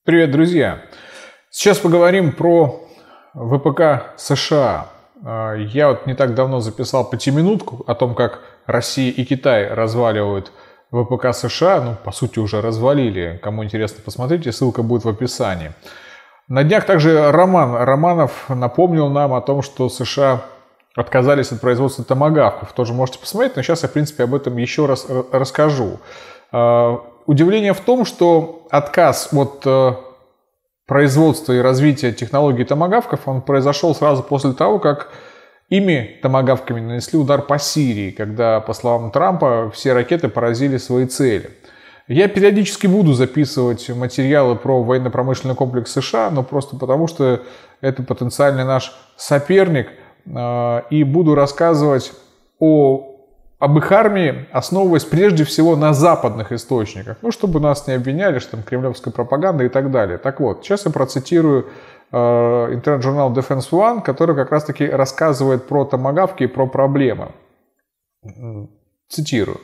Привет, друзья! Сейчас поговорим про ВПК США. Я вот не так давно записал пятиминутку о том, как Россия и Китай разваливают ВПК США. Ну, по сути, уже развалили. Кому интересно, посмотрите, ссылка будет в описании. На днях также Романов напомнил нам о том, что США отказались от производства томагавков. Тоже можете посмотреть, но сейчас я, в принципе, об этом еще раз расскажу. Удивление в том, что отказ от производства и развития технологий томагавков, он произошел сразу после того, как ими, томагавками, нанесли удар по Сирии, когда, по словам Трампа, все ракеты поразили свои цели. Я периодически буду записывать материалы про военно-промышленный комплекс США, но просто потому, что это потенциальный наш соперник, и буду рассказывать об их армии, основываясь прежде всего на западных источниках, ну, чтобы нас не обвиняли, что там кремлевская пропаганда и так далее. Так вот, сейчас я процитирую интернет-журнал Defense One, который как раз-таки рассказывает про томагавки и про проблемы. Цитирую.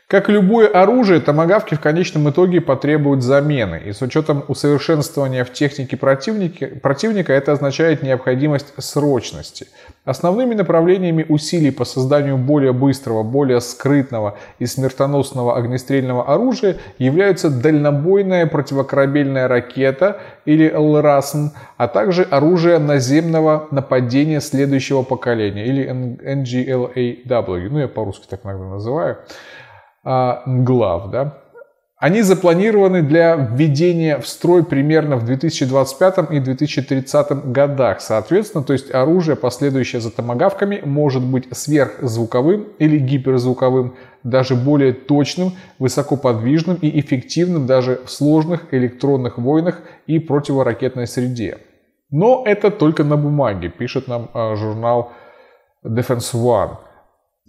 Как и любое оружие, томагавки в конечном итоге потребуют замены, и с учетом усовершенствования в технике противника это означает необходимость срочности. Основными направлениями усилий по созданию более быстрого, более скрытного и смертоносного огнестрельного оружия являются дальнобойная противокорабельная ракета или ЛРАСМ, а также оружие наземного нападения следующего поколения или NGLAW, ну я по-русски так иногда называю. НГЛАВ, да? Они запланированы для введения в строй примерно в 2025 и 2030 годах. Соответственно, то есть оружие, последующее за томагавками, может быть сверхзвуковым или гиперзвуковым, даже более точным, высокоподвижным и эффективным даже в сложных электронных войнах и противоракетной среде. Но это только на бумаге, пишет нам журнал Defense One.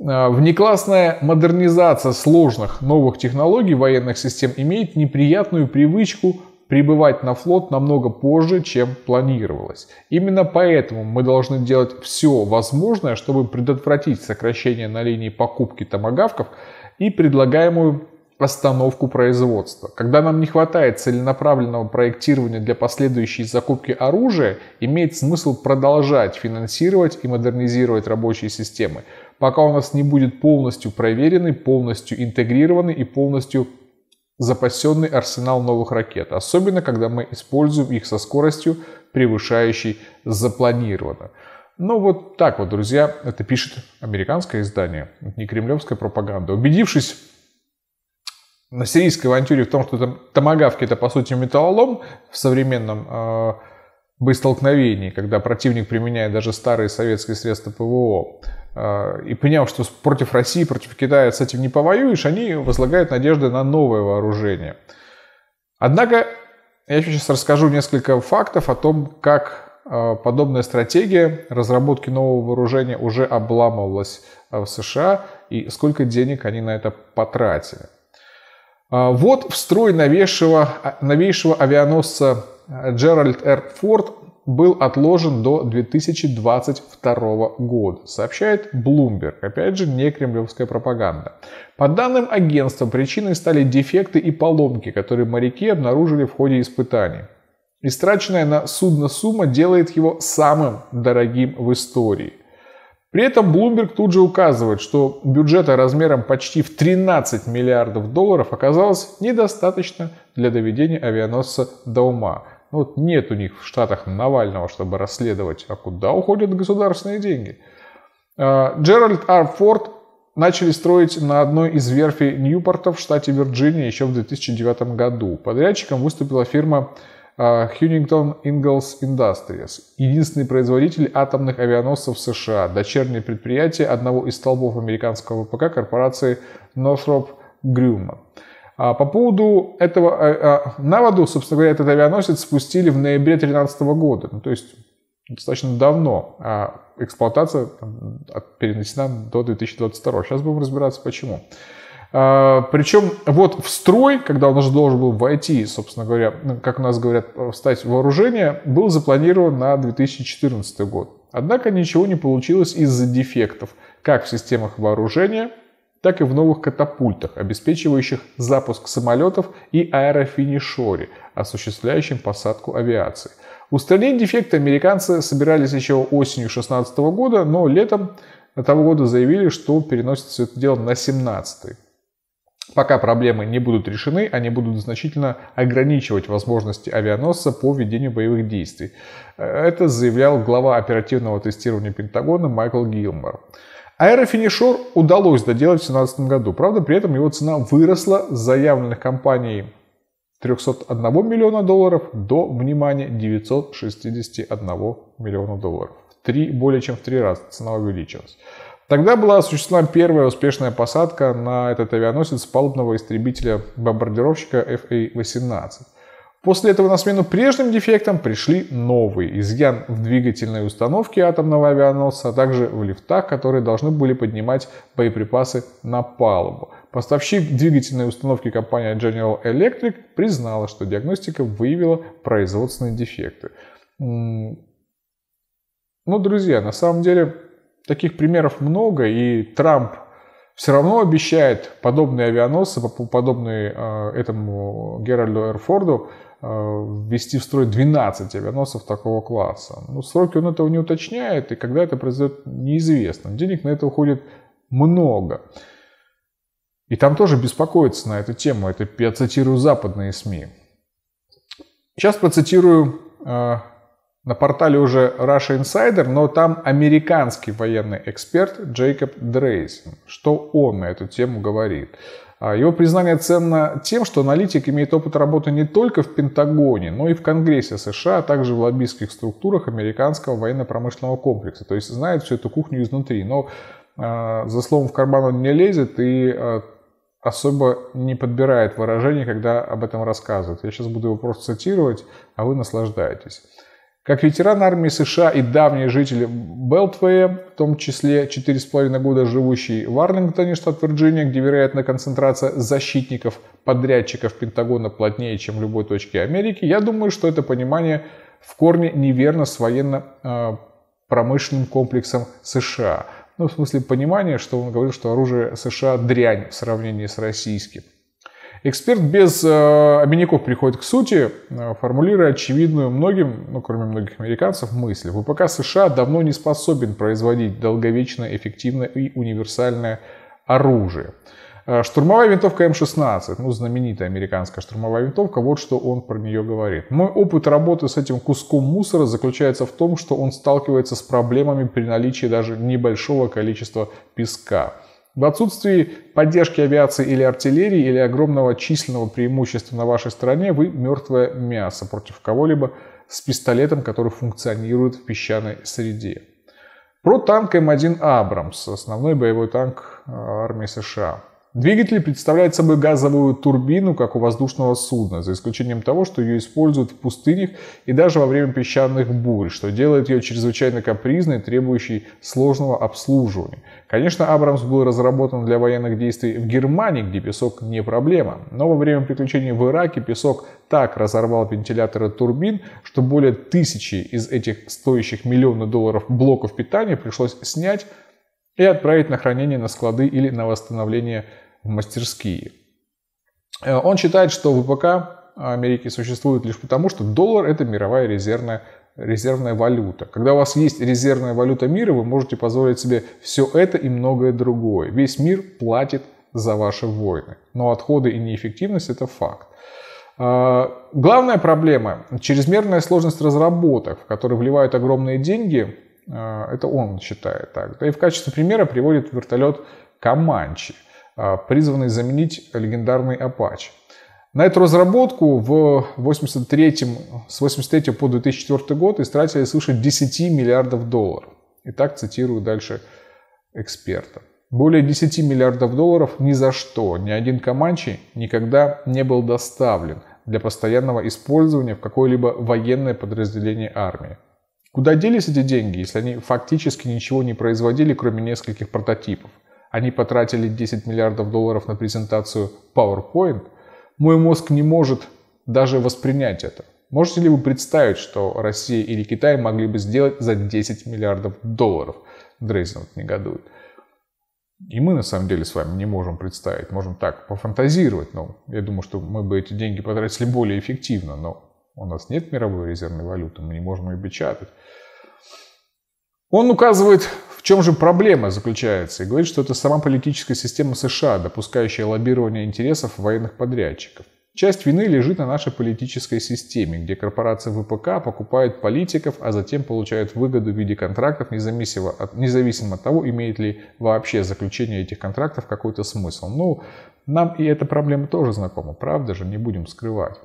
Внеклассная модернизация сложных новых технологий военных систем имеет неприятную привычку прибывать на флот намного позже, чем планировалось. Именно поэтому мы должны делать все возможное, чтобы предотвратить сокращение на линии покупки томагавков и предлагаемую остановку производства. Когда нам не хватает целенаправленного проектирования для последующей закупки оружия, имеет смысл продолжать финансировать и модернизировать рабочие системы, пока у нас не будет полностью проверенный, полностью интегрированный и полностью запасенный арсенал новых ракет, особенно когда мы используем их со скоростью, превышающей запланированную. Ну вот так вот, друзья, это пишет американское издание, не кремлевская пропаганда. Убедившись на сирийской авантюре в том, что томагавки это по сути металлолом в современном боестолкновении, когда противник применяет даже старые советские средства ПВО, и поняв, что против России, против Китая с этим не повоюешь, они возлагают надежды на новое вооружение. Однако я сейчас расскажу несколько фактов о том, как подобная стратегия разработки нового вооружения уже обламывалась в США и сколько денег они на это потратили. Вот в строй новейшего авианосца Джеральд Р. Форд был отложен до 2022 года, сообщает Bloomberg, опять же не кремлевская пропаганда. По данным агентства, причиной стали дефекты и поломки, которые моряки обнаружили в ходе испытаний. Истраченная на судно сумма делает его самым дорогим в истории. При этом Bloomberg тут же указывает, что бюджета размером почти в 13 миллиардов долларов оказалось недостаточно для доведения авианосца до ума. Вот нет у них в Штатах Навального, чтобы расследовать, а куда уходят государственные деньги. Джеральд Р. Форд начали строить на одной из верфей Ньюпорта в штате Вирджиния еще в 2009 году. Подрядчиком выступила фирма Huntington Ingalls Industries, единственный производитель атомных авианосцев США, дочернее предприятие одного из столбов американского ВПК корпорации Northrop Grumman. По поводу этого на воду, собственно говоря, этот авианосец спустили в ноябре 2013 года, ну, то есть достаточно давно, а эксплуатация перенесена до 2022. Сейчас будем разбираться, почему. Причем вот в строй, когда он уже должен был войти, собственно говоря, как у нас говорят, встать в вооружение, был запланирован на 2014 год. Однако ничего не получилось из-за дефектов. как в системах вооружения, так и в новых катапультах, обеспечивающих запуск самолетов, и аэрофинишере, осуществляющем посадку авиации. Устранить дефекты американцы собирались еще осенью 2016 года, но летом того года заявили, что переносят все это дело на 2017. Пока проблемы не будут решены, они будут значительно ограничивать возможности авианосца по ведению боевых действий. Это заявлял глава оперативного тестирования Пентагона Майкл Гилмор. Аэрофинишер удалось доделать в 2017 году. Правда, при этом его цена выросла с заявленных компанией 301 миллиона долларов до, внимание, 961 миллиона долларов. Более чем в 3 раза цена увеличилась. Тогда была осуществлена первая успешная посадка на этот авианосец палубного истребителя-бомбардировщика FA-18. После этого на смену прежним дефектам пришли новые: изъян в двигательной установке атомного авианосца, а также в лифтах, которые должны были поднимать боеприпасы на палубу. Поставщик двигательной установки компания General Electric признала, что диагностика выявила производственные дефекты. Друзья, на самом деле таких примеров много, и Трамп все равно обещает подобные авианосцы, подобные этому Геральду Эрфорду, ввести в строй 12 авианосцев такого класса. Сроки он этого не уточняет, и когда это произойдет, неизвестно. Денег на это уходит много. И там тоже беспокоятся на эту тему. Это я цитирую западные СМИ. Сейчас процитирую на портале уже Russia Insider, но там американский военный эксперт Джейкоб Дрейзен. Что он на эту тему говорит? Его признание ценно тем, что аналитик имеет опыт работы не только в Пентагоне, но и в Конгрессе США, а также в лоббистских структурах американского военно-промышленного комплекса. То есть знает всю эту кухню изнутри, но за словом в карман он не лезет и особо не подбирает выражений, когда об этом рассказывает. Я сейчас буду его просто цитировать, а вы наслаждаетесь. Как ветеран армии США и давний житель Белтвея, в том числе 4,5 года живущий в Арлингтоне, штат Вирджиния, где, вероятно, концентрация защитников, подрядчиков Пентагона плотнее, чем в любой точке Америки, я думаю, что это понимание в корне неверно с военно-промышленным комплексом США. В смысле понимания, что он говорил, что оружие США дрянь в сравнении с российским. Эксперт без обиняков приходит к сути, формулируя очевидную многим, кроме многих американцев, мысль. ВПК США давно не способен производить долговечное, эффективное и универсальное оружие. Штурмовая винтовка М16, знаменитая американская штурмовая винтовка, вот что он про нее говорит. Мой опыт работы с этим куском мусора заключается в том, что он сталкивается с проблемами при наличии даже небольшого количества песка. В отсутствии поддержки авиации или артиллерии, или огромного численного преимущества на вашей стороне, вы мертвое мясо против кого-либо с пистолетом, который функционирует в песчаной среде. Про танк М1 Абрамс, основной боевой танк армии США. Двигатель представляет собой газовую турбину, как у воздушного судна, за исключением того, что ее используют в пустынях и даже во время песчаных бурь, что делает ее чрезвычайно капризной, требующей сложного обслуживания. Конечно, Абрамс был разработан для военных действий в Германии, где песок не проблема, но во время приключений в Ираке песок так разорвал вентиляторы турбин, что более 1000 из этих стоящих миллионы долларов блоков питания пришлось снять и отправить на хранение на склады или на восстановление в мастерские. Он считает, что ВПК Америки существует лишь потому, что доллар – это мировая резервная валюта. Когда у вас есть резервная валюта мира, вы можете позволить себе все это и многое другое. Весь мир платит за ваши войны. Но отходы и неэффективность – это факт. Главная проблема – чрезмерная сложность разработок, в которые вливают огромные деньги. Это он считает так. Да и в качестве примера приводит вертолет Команчи, призванный заменить легендарный Апачи. На эту разработку с 1983 по 2004 год истратили свыше 10 миллиардов долларов. Итак, цитирую дальше эксперта. Более 10 миллиардов долларов ни за что, ни один Команчи никогда не был доставлен для постоянного использования в какое-либо военное подразделение армии. Куда делись эти деньги, если они фактически ничего не производили, кроме нескольких прототипов? Они потратили 10 миллиардов долларов на презентацию PowerPoint? Мой мозг не может даже воспринять это. Можете ли вы представить, что Россия или Китай могли бы сделать за 10 миллиардов долларов? Дрейзен негодует. И мы на самом деле с вами не можем представить, можем так пофантазировать, но я думаю, что мы бы эти деньги потратили более эффективно, но у нас нет мировой резервной валюты, мы не можем ее печатать. Он указывает, в чем же проблема заключается, и говорит, что это сама политическая система США, допускающая лоббирование интересов военных подрядчиков. Часть вины лежит на нашей политической системе, где корпорации ВПК покупают политиков, а затем получают выгоду в виде контрактов, независимо от того, имеет ли вообще заключение этих контрактов какой-то смысл. Ну, нам и эта проблема тоже знакома, правда же, не будем скрывать.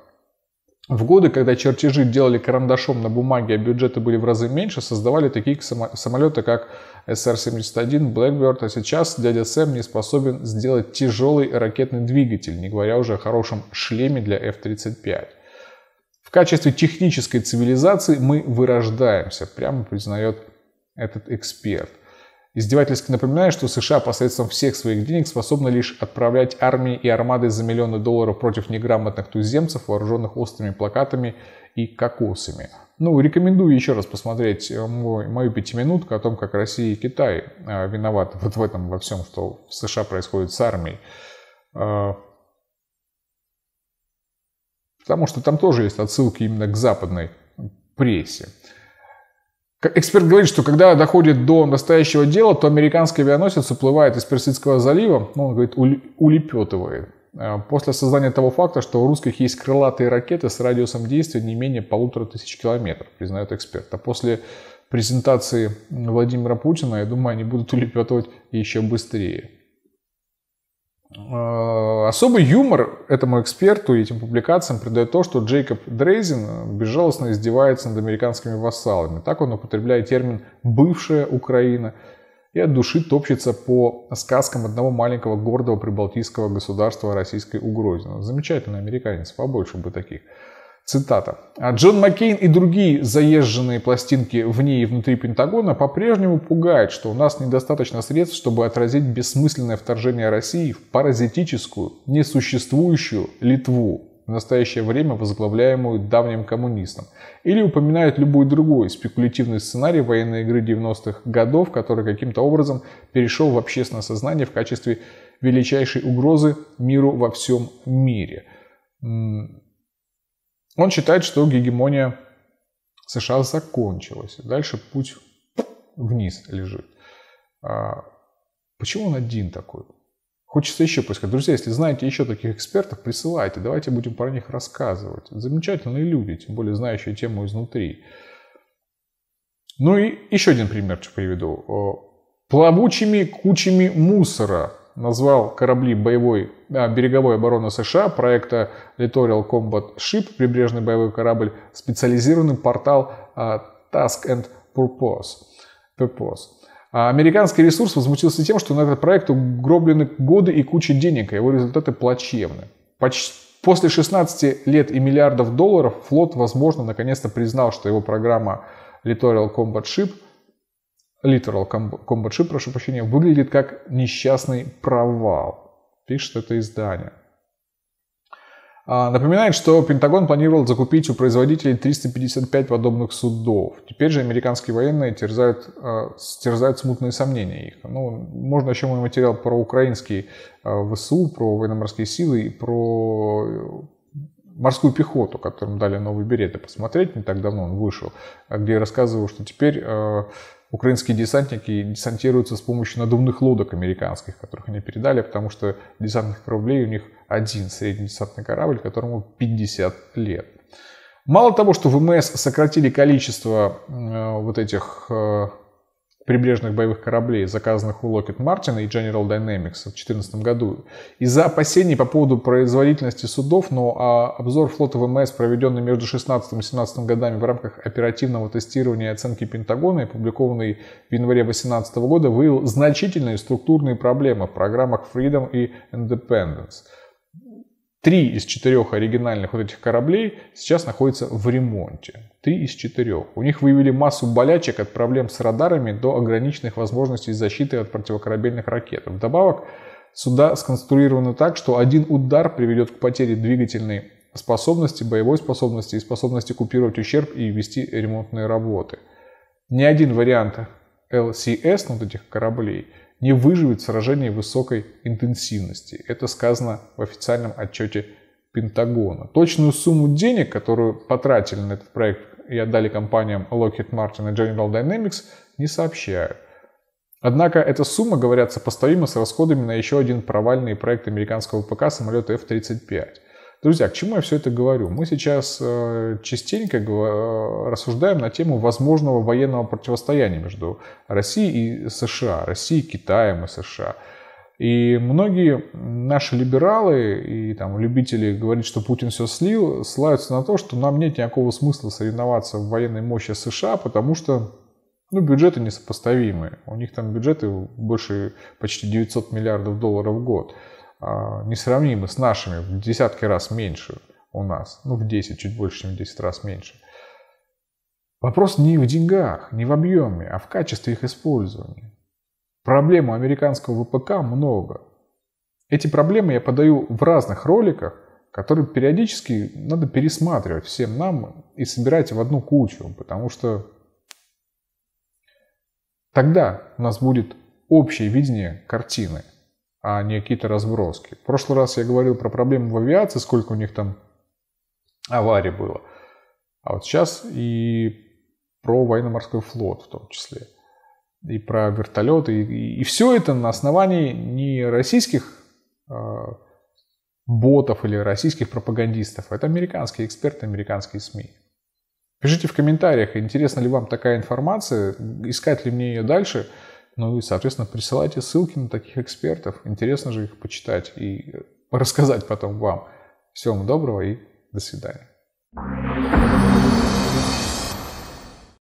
В годы, когда чертежи делали карандашом на бумаге, а бюджеты были в разы меньше, создавали такие самолеты, как СР-71, Blackbird, а сейчас дядя Сэм не способен сделать тяжелый ракетный двигатель, не говоря уже о хорошем шлеме для F-35. В качестве технической цивилизации мы вырождаемся, прямо признает этот эксперт. Издевательски напоминаю, что США посредством всех своих денег способны лишь отправлять армии и армады за миллионы долларов против неграмотных туземцев, вооруженных острыми плакатами и кокосами. Ну, рекомендую еще раз посмотреть мою пятиминутку о том, как Россия и Китай виноваты вот в этом, во всем, что в США происходит с армией. Потому что там тоже есть отсылки именно к западной прессе. Эксперт говорит, что когда доходит до настоящего дела, то американский авианосец уплывает из Персидского залива, ну, он говорит, улепетывает. После осознания того факта, что у русских есть крылатые ракеты с радиусом действия не менее 1500 километров, признает эксперт. А после презентации Владимира Путина, я думаю, они будут улепетывать еще быстрее. Особый юмор этому эксперту и этим публикациям придает то, что Джейкоб Дрейзин безжалостно издевается над американскими вассалами. Так он употребляет термин «бывшая Украина» и от души топчется по сказкам одного маленького гордого прибалтийского государства о российской угрозе. Замечательный американец, побольше бы таких. Цитата. «А Джон Маккейн и другие заезженные пластинки вне и внутри Пентагона по-прежнему пугают, что у нас недостаточно средств, чтобы отразить бессмысленное вторжение России в паразитическую, несуществующую Литву, в настоящее время возглавляемую давним коммунистом, или упоминают любой другой спекулятивный сценарий военной игры 90-х годов, который каким-то образом перешел в общественное сознание в качестве величайшей угрозы миру во всем мире». Он считает, что гегемония США закончилась. Дальше путь вниз лежит. Почему он один такой? Хочется еще поискать. Друзья, если знаете еще таких экспертов, присылайте. Давайте будем про них рассказывать. Замечательные люди, тем более знающие тему изнутри. Ну и еще один примерчик приведу. Плавучими кучами мусора назвал корабли береговой обороны США проекта Littoral Combat Ship, прибрежный боевой корабль, специализированный портал Task and Purpose. Американский ресурс возмутился тем, что на этот проект угроблены годы и куча денег, а его результаты плачевны. После 16 лет и миллиардов долларов флот, возможно, наконец-то признал, что его программа Littoral Combat Ship, прошу прощения, выглядит как несчастный провал. Пишет это издание. Напоминает, что Пентагон планировал закупить у производителей 355 подобных судов. Теперь же американские военные терзают смутные сомнения их. Ну, можно еще мой материал про украинские ВСУ, про военно-морские силы и про морскую пехоту, которым дали новые береты, посмотреть. Не так давно он вышел, где я рассказываю, что теперь украинские десантники десантируются с помощью надувных лодок американских, которых они передали, потому что десантных кораблей у них один средний десантный корабль, которому 50 лет. Мало того, что ВМС сократили количество вот этих прибрежных боевых кораблей, заказанных у Lockheed Martin и General Dynamics в 2014 году, из-за опасений по поводу производительности судов, но обзор флота ВМС, проведенный между 2016 и 2017 годами в рамках оперативного тестирования и оценки Пентагона, опубликованный в январе 2018 года, выявил значительные структурные проблемы в программах Freedom и Independence. 3 из 4 оригинальных вот этих кораблей сейчас находятся в ремонте. 3 из 4. У них выявили массу болячек от проблем с радарами до ограниченных возможностей защиты от противокорабельных ракет. Вдобавок, суда сконструированы так, что один удар приведет к потере двигательной способности, боевой способности и способности купировать ущерб и вести ремонтные работы. Ни один вариант LCS, вот этих кораблей, не выживет в сражении высокой интенсивности. Это сказано в официальном отчете Пентагона. Точную сумму денег, которую потратили на этот проект и отдали компаниям Lockheed Martin и General Dynamics, не сообщают. Однако эта сумма, говорят, сопоставима с расходами на еще один провальный проект американского ВПК самолета F-35. Друзья, к чему я все это говорю? Мы сейчас частенько рассуждаем на тему возможного военного противостояния между Россией и США, Россией, Китаем и США. И многие наши либералы и там, любители говорить, что Путин все слил, ссылаются на то, что нам нет никакого смысла соревноваться в военной мощи США, потому что бюджеты несопоставимые. У них там бюджеты больше почти 900 миллиардов долларов в год. Несравнимы с нашими, в десятки раз меньше у нас. В 10, чуть больше, чем в 10 раз меньше. Вопрос не в деньгах, не в объеме, а в качестве их использования. Проблем у американского ВПК много. Эти проблемы я подаю в разных роликах, которые периодически надо пересматривать всем нам и собирать в одну кучу, потому что тогда у нас будет общее видение картины, а не какие-то разброски. В прошлый раз я говорил про проблемы в авиации, сколько у них там аварий было. А вот сейчас и про военно-морской флот в том числе. И про вертолеты. И все это на основании не российских ботов или российских пропагандистов. Это американские эксперты, американские СМИ. Пишите в комментариях, интересна ли вам такая информация, искать ли мне ее дальше. И, соответственно, присылайте ссылки на таких экспертов. Интересно же их почитать и рассказать потом вам. Всего вам доброго и до свидания.